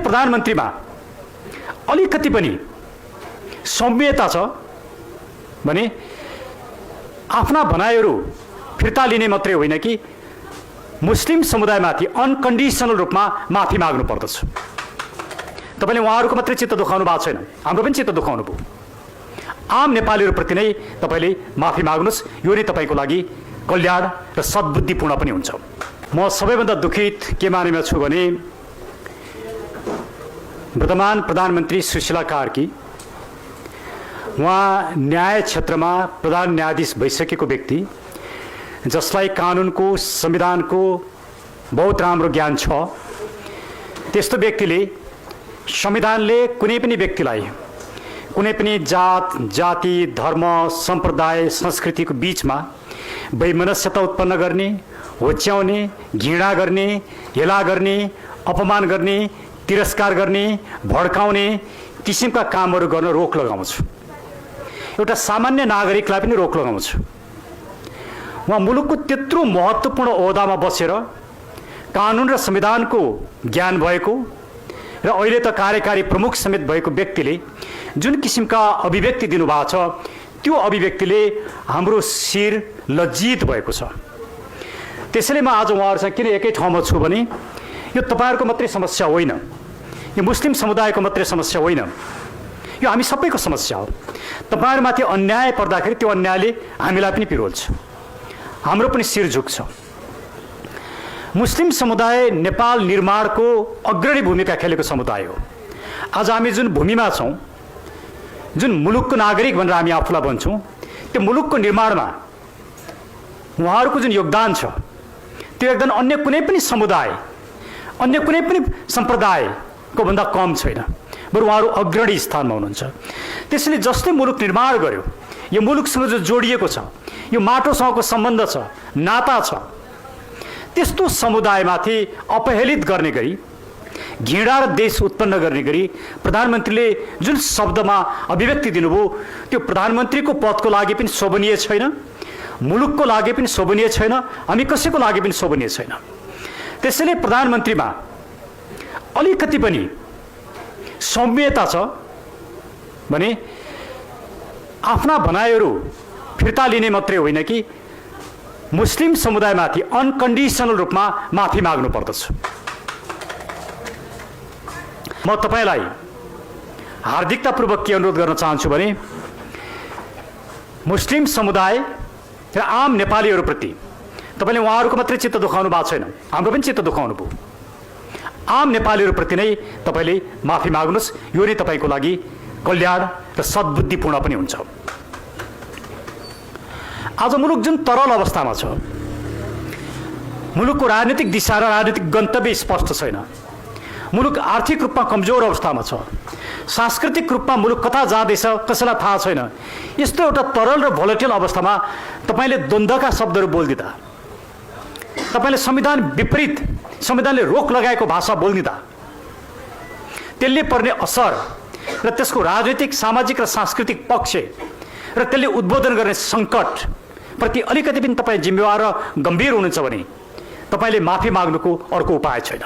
प्रधानमन्त्रीमा अलिकति पनि सौम्यता छ भने आफ्ना भनाइहरू फिर्ता लिने मात्रै होइन कि मुस्लिम समुदायमाथि अनकन्डिसनल रूपमा माफी माग्नु पर्दछ। तपाईले उहाँहरूको मात्रै चित्त दुखाउनु भएको छैन, हाम्रो पनि चित्त दुखाउनु भयो। आम नेपालीहरूप्रति नै तपाईले माफी माग्नुहोस्, यो नै तपाईको लागि कल्याण र सद्बुद्धिपूर्ण पनि हुन्छ। म सबैभन्दा दुखित के मानेमा छु भने वर्तमान प्रधानमन्त्री सुशीला कार्की उहाँ न्याय क्षेत्रमा प्रधान न्यायाधीश भइसकेको व्यक्ति, जसलाई कानुनको संविधानको बहुत राम्रो ज्ञान छ। त्यस्तो व्यक्तिले संविधानले कुनै पनि व्यक्तिलाई कुनै पनि जात जाति धर्म सम्प्रदाय संस्कृतिको बीचमा वैमनस्यता उत्पन्न गर्ने, होच्याउने, घृणा गर्ने, हेला गर्ने, अपमान गर्ने, तिरस्कार गर्ने, भड्काउने किसिमका कामहरू गर्न रोक लगाउँछु। एउटा सामान्य नागरिकलाई पनि रोक लगाउँछु। उहाँ मुलुकको त्यत्रो महत्त्वपूर्ण ओहदामा बसेर कानुन र संविधानको ज्ञान भएको र अहिले त कार्यकारी प्रमुख समेत भएको व्यक्तिले जुन किसिमका अभिव्यक्ति दिनुभएको छ, त्यो अभिव्यक्तिले हाम्रो शिर लज्जित भएको छ। त्यसैले म आज उहाँहरूसँग किन एकै ठाउँमा छु भने यो तपाईहरुको मात्रै समस्या होइन, यो मुस्लिम समुदायको मात्रै समस्या होइन, यो हामी सबैको समस्या हो। तपाईहरुमाथि अन्याय पर्दाखेरि त्यो अन्यायले हामीलाई पनि पिरोल्छ, हाम्रो पनि शिर झुक्छ। मुस्लिम समुदाय नेपाल निर्माणको अग्रणी भूमिका खेलेको समुदाय हो। आज हामी जुन भूमिमा छौं, जुन मुलुकको नागरिक भनेर हामी आफूलाई भन्छौं, त्यो मुलुकको निर्माणमा उहाँहरूको जुन योगदान छ त्यो योगदान अन्य कुनै पनि समुदाय, अन्य कुनै पनि सम्प्रदायको भन्दा कम छैन, बरु उहाँहरू अग्रणी स्थानमा हुनुहुन्छ। त्यसैले जसले मुलुक निर्माण गर्यो, यो मुलुकसँग जो जोडिएको छ, यो माटोसँगको सम्बन्ध छ, नाता छ, त्यस्तो समुदायमाथि अपहेलित गर्ने गरी, घृणा र देश उत्पन्न गर्ने गरी प्रधानमन्त्रीले जुन शब्दमा अभिव्यक्ति दिनुभयो त्यो प्रधानमन्त्रीको पदको लागि पनि शोभनीय छैन, मुलुकको लागि पनि शोभनीय छैन, हामी कसैको लागि पनि शोभनीय छैन। त्यसैले प्रधानमन्त्रीमा अलिकति पनि सौम्यता छ भने आफ्ना भनाइहरू फिर्ता लिने मात्रै होइन कि मुस्लिम समुदायमाथि अनकन्डिसनल रूपमा माफी माग्नु पर्दछ। म तपाईलाई हार्दिकतापूर्वक के अनुरोध गर्न चाहन्छु भने मुस्लिम समुदाय र आम नेपालीहरूप्रति तपाईले उहाँहरूको मात्रै चित्त दुखाउनु भएको छैन, हाम्रो पनि चित्त दुखाउनु भयो। आम नेपालीहरूप्रति नै तपाईले माफी माग्नुहोस्, यो नै तपाईको लागि कल्याण र सद्बुद्धिपूर्ण पनि हुन्छ। आज मुलुक जुन तरल अवस्थामा छ, मुलुकको राजनीतिक दिशा र राजनीतिक गन्तव्य स्पष्ट छैन, मुलुक आर्थिक रूपमा कमजोर अवस्थामा छ, सांस्कृतिक रूपमा मुलुक कता जाँदैछ कसैलाई थाहा छैन, यस्तो एउटा तरल र भोलेटिल अवस्थामा तपाईले द्वन्द्वका शब्दहरू बोल्दिँदा, तपाईले संविधान विपरीत, संविधानले रोक लगाएको भाषा बोल्दिँदा त्यसले पर्ने असर र त्यसको राजनीतिक सामाजिक र सांस्कृतिक पक्ष र त्यसले उद्बोधन गर्ने सङ्कट प्रति अलिकति पनि तपाईँ जिम्मेवार र गम्भीर हुनुहुन्छ भने तपाईले माफी माग्नुको अर्को उपाय छैन।